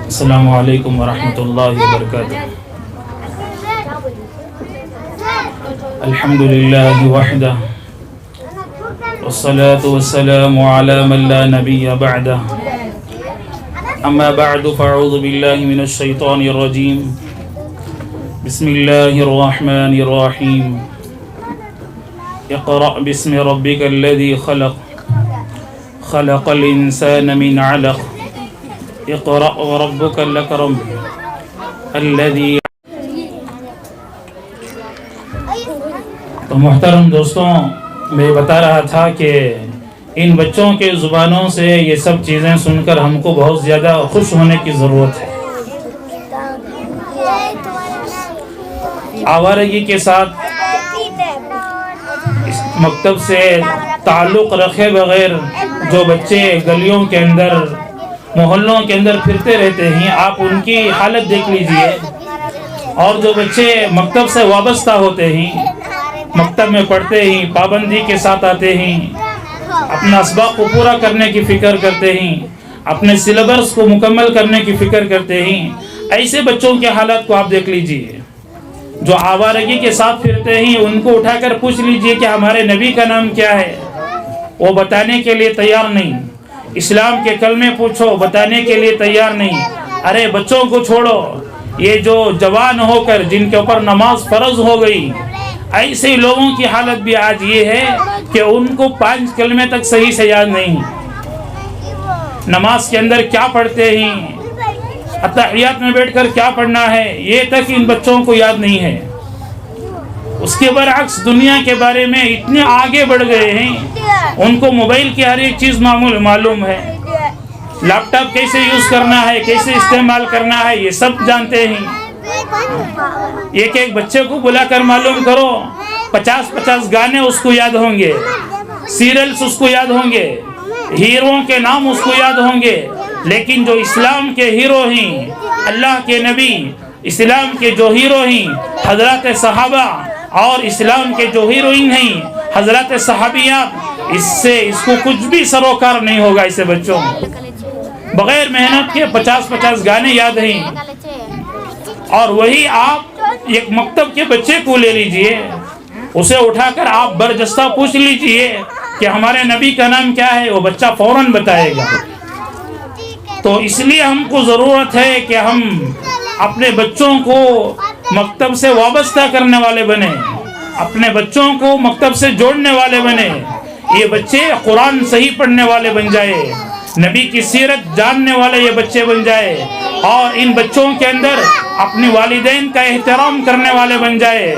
السلام علیکم ورحمۃ اللہ وبرکاتہ. الحمد للہ وحدہ والصلاة والسلام على من لا نبی بعدہ. اما بعد فاعوذ باللہ من الشیطان الرجیم. بسم اللہ الرحمن الرحیم. اقرأ باسم ربک الذی خلق خلق الانسان من علق. اقرأ وربک الاکرم الذی. تو محترم دوستوں، میں بتا رہا تھا کہ ان بچوں کے زبانوں سے یہ سب چیزیں سن کر ہم کو بہت زیادہ خوش ہونے کی ضرورت ہے. آوارگی کے ساتھ اس مکتب سے تعلق رکھے بغیر جو بچے گلیوں کے اندر محلوں کے اندر پھرتے رہتے ہیں، آپ ان کی حالت دیکھ لیجئے. اور جو بچے مکتب سے وابستہ ہوتے ہیں، مکتب میں پڑھتے ہیں، پابندی کے ساتھ آتے ہیں، اپنا اسباق کو پورا کرنے کی فکر کرتے ہیں، اپنے سلیبس کو مکمل کرنے کی فکر کرتے ہیں، ایسے بچوں کے حالات کو آپ دیکھ لیجئے. جو آوارگی کے ساتھ پھرتے ہیں ان کو اٹھا کر پوچھ لیجئے کہ ہمارے نبی کا نام کیا ہے، وہ بتانے کے لیے تیار نہیں. اسلام کے کلمے پوچھو، بتانے کے لیے تیار نہیں. ارے بچوں کو چھوڑو، یہ جو جوان ہو کر جن کے اوپر نماز فرض ہو گئی، ایسے لوگوں کی حالت بھی آج یہ ہے کہ ان کو 5 کلمے تک صحیح سے یاد نہیں. نماز کے اندر کیا پڑھتے ہیں، اتحیات میں بیٹھ کر کیا پڑھنا ہے، یہ تک ان بچوں کو یاد نہیں ہے. اس کے برعکس دنیا کے بارے میں اتنے آگے بڑھ گئے ہیں، ان کو موبائل کی ہر ایک چیز معلوم ہے. لیپ ٹاپ کیسے یوز کرنا ہے، کیسے استعمال کرنا ہے، یہ سب جانتے ہیں. ایک بچے کو بلا کر معلوم کرو، 50 گانے اس کو یاد ہوں گے، سیریلز اس کو یاد ہوں گے، ہیروؤں کے نام اس کو یاد ہوں گے. لیکن جو اسلام کے ہیرو ہیں، اللہ کے نبی، اسلام کے جو ہیرو ہیں حضرات صحابہ، اور اسلام کے جو ہیروئن ہیں حضرات صحابیات، اس کو کچھ بھی سروکار نہیں ہوگا. اسے بچوں بغیر محنت کے 50 گانے یاد ہیں. اور وہی آپ ایک مکتب کے بچے کو لے لیجئے، اسے اٹھا کر آپ برجستہ پوچھ لیجئے کہ ہمارے نبی کا نام کیا ہے، وہ بچہ فوراً بتائے گا. تو اس لیے ہم کو ضرورت ہے کہ ہم اپنے بچوں کو مکتب سے وابستہ کرنے والے بنے، اپنے بچوں کو مکتب سے جوڑنے والے بنے. یہ بچے قرآن صحیح پڑھنے والے بن جائے، نبی کی سیرت جاننے والے یہ بچے بن جائے، اور ان بچوں کے اندر اپنی والدین کا احترام کرنے والے بن جائے،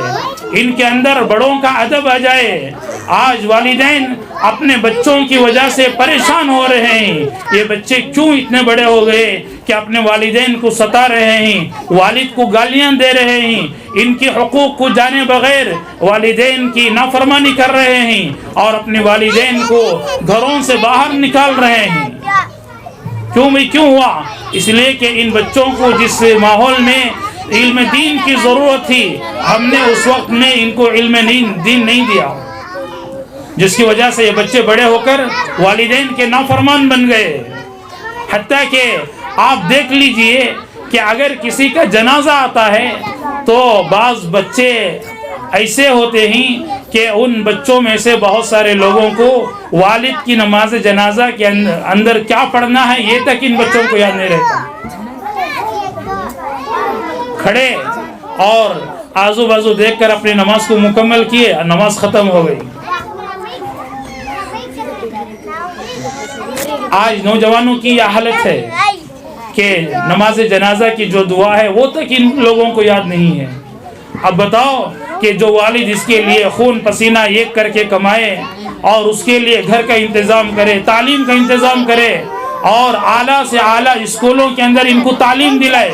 ان کے اندر بڑوں کا ادب آ جائے. آج والدین اپنے بچوں کی وجہ سے پریشان ہو رہے ہیں. یہ بچے کیوں اتنے بڑے ہو گئے کہ اپنے والدین کو ستا رہے ہیں، والد کو گالیاں دے رہے ہیں، ان کی حقوق کو جانے بغیر والدین کی نافرمانی کر رہے ہیں، اور اپنے والدین کو گھروں سے باہر نکال رہے ہیں. کیوں ہوا؟ اس لیے کہ ان بچوں کو جس ماحول میں علم دین کی ضرورت تھی، ہم نے اس وقت میں ان کو علم دین نہیں دیا، جس کی وجہ سے یہ بچے بڑے ہو کر والدین کے نافرمان بن گئے. حتیٰ کہ آپ دیکھ لیجئے کہ اگر کسی کا جنازہ آتا ہے تو بعض بچے ایسے ہوتے ہیں کہ ان بچوں میں سے بہت سارے لوگوں کو والد کی نماز جنازہ کے اندر کیا پڑھنا ہے یہ تک ان بچوں کو یاد نہیں رہتا. کھڑے اور آزو بازو دیکھ کر اپنی نماز کو مکمل کیے، نماز ختم ہو گئی. آج نوجوانوں کی یہ حالت ہے کہ نماز جنازہ کی جو دعا ہے وہ تک ان لوگوں کو یاد نہیں ہے. اب بتاؤ کہ جو والد اس کے لیے خون پسینہ ایک کر کے کمائے اور اس کے لیے گھر کا انتظام کرے، تعلیم کا انتظام کرے، اور اعلیٰ سے اعلیٰ اسکولوں کے اندر ان کو تعلیم دلائے،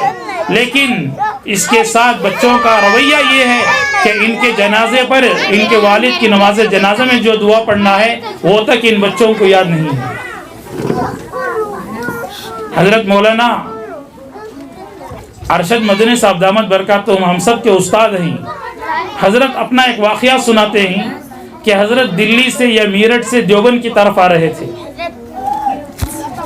لیکن اس کے ساتھ بچوں کا رویہ یہ ہے کہ ان کے جنازے پر ان کے والد کی نماز جنازہ میں جو دعا پڑھنا ہے وہ تک ان بچوں کو یاد نہیں ہے. حضرت مولانا ارشد مدنی صاحب دامت برکاتہم ہم سب کے استاد ہیں. حضرت اپنا ایک واقعہ سناتے ہیں کہ حضرت دلی سے یا میرٹھ سے دیوبند کی طرف آ رہے تھے.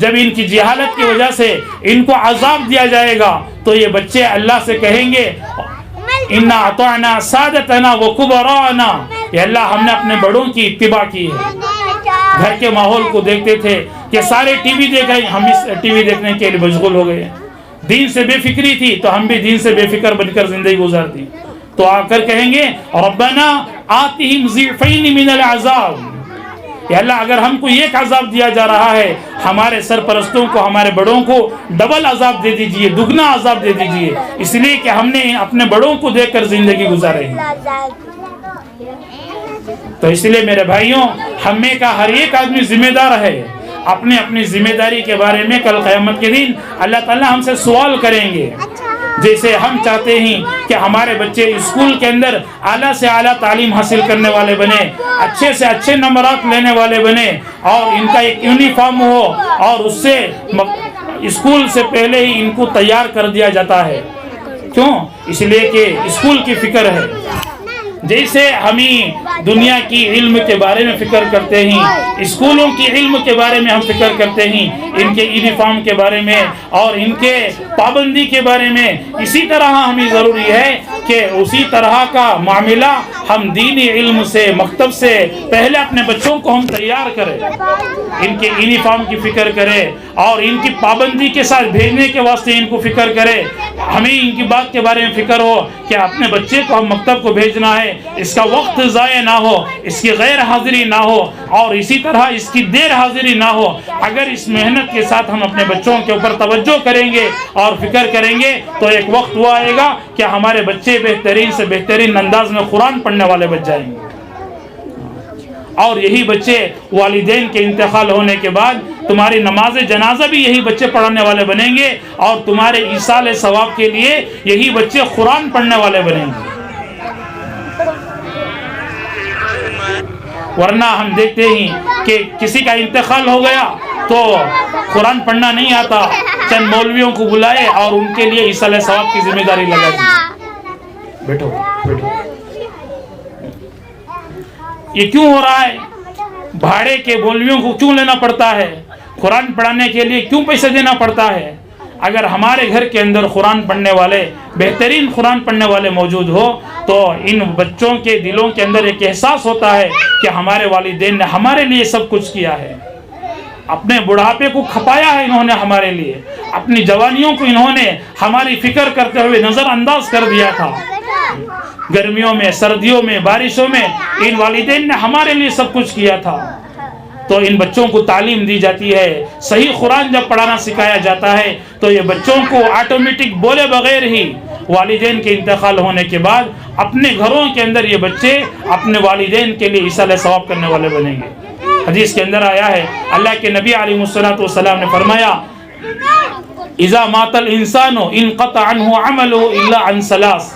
جب ان کی جہالت کی وجہ سے ان کو عذاب دیا جائے گا تو یہ بچے اللہ سے کہیں گے انا اطعنا سادتنا وکبراءنا، یا اللہ ہم نے اپنے بڑوں کی اتباع کی ہے۔ گھر کے ماحول کو دیکھتے تھے کہ سارے ٹی وی دیکھ رہے، ہم اس ٹی وی دیکھنے کے لیے مشغول ہو گئے۔ دین سے بے فکری تھی تو ہم بھی دین سے بے فکر بن کر زندگی گزارتی، تو آ کر کہیں گے ربنا آتہم ضعفین من العذاب، یا اللہ اگر ہم کو ایک عذاب دیا جا رہا ہے، ہمارے سرپرستوں کو، ہمارے بڑوں کو ڈبل عذاب دے دیجئے، دگنا عذاب دے دیجئے، اس لیے کہ ہم نے اپنے بڑوں کو دیکھ کر زندگی گزارے ہیں۔ تو اس لیے میرے بھائیوں، ہم میں کا ہر ایک آدمی ذمہ دار ہے، اپنی اپنی ذمہ داری کے بارے میں کل قیامت کے دن اللہ تعالیٰ ہم سے سوال کریں گے۔ جیسے ہم چاہتے ہیں کہ ہمارے بچے اسکول کے اندر اعلیٰ سے اعلیٰ تعلیم حاصل کرنے والے بنے، اچھے سے اچھے نمبرات لینے والے بنے، اور ان کا ایک یونیفارم ہو، اور اس سے اسکول سے پہلے ہی ان کو تیار کر دیا جاتا ہے۔ کیوں؟ اس لیے کہ اسکول کی فکر ہے۔ جیسے ہمیں دنیا کی علم کے بارے میں فکر کرتے ہیں، اسکولوں کی علم کے بارے میں ہم فکر کرتے ہیں، ان کے یونیفارم کے بارے میں اور ان کے پابندی کے بارے میں، اسی طرح ہمیں ضروری ہے کہ اسی طرح کا معاملہ ہم دینی علم سے، مکتب سے پہلے اپنے بچوں کو ہم تیار کریں، ان کے یونیفارم کی فکر کریں اور ان کی پابندی کے ساتھ بھیجنے کے واسطے ان کو فکر کریں۔ ہمیں ان کی بات کے بارے میں فکر ہو کہ اپنے بچے کو ہم مکتب کو بھیجنا ہے، اس کا وقت ضائع نہ ہو، اس کی غیر حاضری نہ ہو، اور اسی طرح اس کی دیر حاضری نہ ہو۔ اگر اس محنت کے ساتھ ہم اپنے بچوں کے اوپر توجہ کریں گے اور فکر کریں گے تو ایک وقت وہ آئے گا کہ ہمارے بچے بہترین سے بہترین انداز میں قرآن پڑھنے والے بن جائیں گے، اور یہی بچے والدین کے انتقال ہونے کے بعد تمہاری نماز جنازہ بھی یہی بچے پڑھانے والے بنیں گے، اور تمہارے ایصال ثواب کے لیے یہی بچے قرآن پڑھنے والے بنیں گے۔ ورنہ ہم دیکھتے ہیں کہ کسی کا انتقال ہو گیا تو قرآن پڑھنا نہیں آتا، چند مولویوں کو بلائے اور ان کے لیے ایصال ثواب کی ذمہ داری لگا دی۔ بیٹھو بیٹھو، یہ کیوں ہو رہا ہے؟ بھاڑے کے مولویوں کو کیوں لینا پڑتا ہے؟ قرآن پڑھانے کے لیے کیوں پیسے دینا پڑتا ہے؟ اگر ہمارے گھر کے اندر قرآن پڑھنے والے، بہترین قرآن پڑھنے والے موجود ہو تو ان بچوں کے دلوں کے اندر ایک احساس ہوتا ہے کہ ہمارے والدین نے ہمارے لیے سب کچھ کیا ہے، اپنے بڑھاپے کو کھپایا ہے انہوں نے ہمارے لیے، اپنی جوانیوں کو انہوں نے ہماری فکر کرتے ہوئے نظر انداز کر دیا تھا۔ گرمیوں میں، سردیوں میں، بارشوں میں ان والدین نے ہمارے لیے سب کچھ کیا تھا۔ تو ان بچوں کو تعلیم دی جاتی ہے، صحیح قرآن جب پڑھانا سکھایا جاتا ہے تو یہ بچوں کو آٹومیٹک بولے بغیر ہی والدین کے انتقال ہونے کے بعد اپنے گھروں کے اندر یہ بچے اپنے والدین کے لیے ایصال ثواب کرنے والے بنیں گے۔ حدیث کے اندر آیا ہے، اللہ کے نبی علیہ الصلوۃ والسلام نے فرمایا اذا مات الانسان انقطع عنه عمله الا عن ثلاث،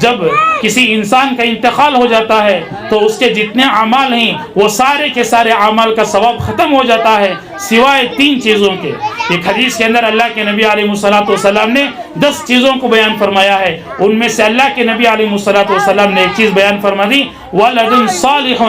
جب کسی انسان کا انتقال ہو جاتا ہے تو اس کے جتنے اعمال ہیں وہ سارے کے سارے اعمال کا ثواب ختم ہو جاتا ہے سوائے 3 چیزوں کے۔ ایک حدیث کے اندر اللہ کے نبی علیہ الصلوۃ والسلام نے 10 چیزوں کو بیان فرمایا ہے، ان میں سے اللہ کے نبی علیہ الصلوۃ والسلام نے ایک چیز بیان فرما دی، ولد صالح،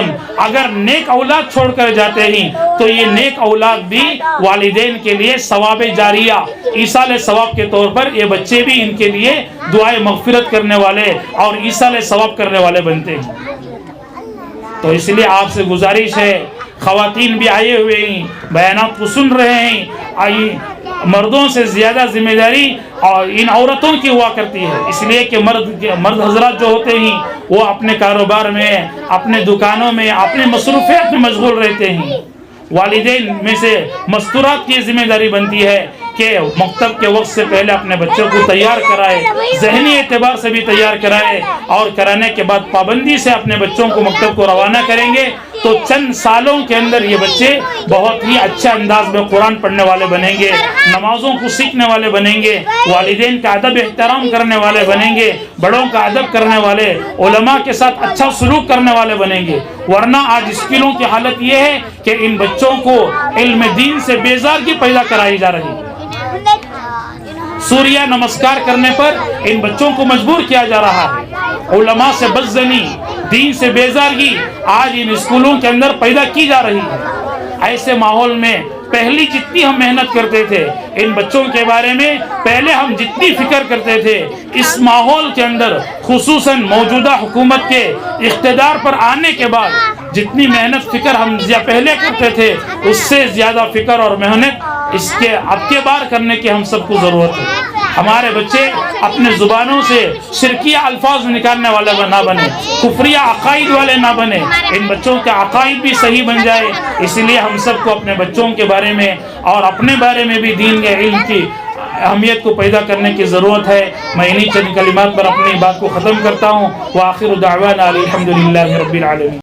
اگر نیک اولاد چھوڑ کر جاتے ہیں تو یہ نیک اولاد بھی والدین کے لیے ثواب جاریہ، ایصال ثواب کے طور پر یہ بچے بھی ان کے لیے دعائے مغفرت کرنے والے اور ایصال ثواب کرنے والے بنتے ہیں۔ تو اس لیے آپ سے گزارش ہے، خواتین بھی آئے ہوئے ہیں، بیانات کو سن رہے ہیں، مردوں سے زیادہ ذمہ داری اور ان عورتوں کی ہوا کرتی ہے، اس لیے کہ مرد حضرات جو ہوتے ہیں وہ اپنے کاروبار میں، اپنے دکانوں میں، اپنے مصروفیات میں مشغول رہتے ہیں۔ والدین میں سے مستورات کی ذمہ داری بنتی ہے کہ مکتب کے وقت سے پہلے اپنے بچوں کو تیار کرائے، ذہنی اعتبار سے بھی تیار کرائے، اور کرانے کے بعد پابندی سے اپنے بچوں کو مکتب کو روانہ کریں گے تو چند سالوں کے اندر یہ بچے بہت ہی اچھے انداز میں قرآن پڑھنے والے بنیں گے، نمازوں کو سیکھنے والے بنیں گے، والدین کا ادب احترام کرنے والے بنیں گے، بڑوں کا ادب کرنے والے، علماء کے ساتھ اچھا سلوک کرنے والے بنیں گے۔ ورنہ آج اسکولوں کی حالت یہ ہے کہ ان بچوں کو علم دین سے بیزارگی پیدا کرائی جا رہی ہے۔ سوریہ نمسکار کرنے پر ان بچوں کو مجبور کیا جا رہا ہے، علماء سے بدزنی، دین سے بیزارگی آج ان اسکولوں کے اندر پیدا کی جا رہی ہے۔ ایسے ماحول میں پہلی جتنی ہم محنت کرتے تھے ان بچوں کے بارے میں، پہلے ہم جتنی فکر کرتے تھے اس ماحول کے اندر، خصوصاً موجودہ حکومت کے اقتدار پر آنے کے بعد جتنی محنت فکر ہم پہلے کرتے تھے اس سے زیادہ فکر اور محنت اس کے اب کے بار کرنے کی ہم سب کو ضرورت ہے۔ ہمارے بچے اپنے زبانوں سے شرکیہ الفاظ نکالنے والے نہ بنے، کفریہ عقائد والے نہ بنے، ان بچوں کے عقائد بھی صحیح بن جائے۔ اس لیے ہم سب کو اپنے بچوں کے بارے میں اور اپنے بارے میں بھی دین کے علم کی اہمیت کو پیدا کرنے کی ضرورت ہے۔ میں انہی چند کلمات پر اپنی بات کو ختم کرتا ہوں۔ وآخر دعوانا الحمدللہ رب العالمین۔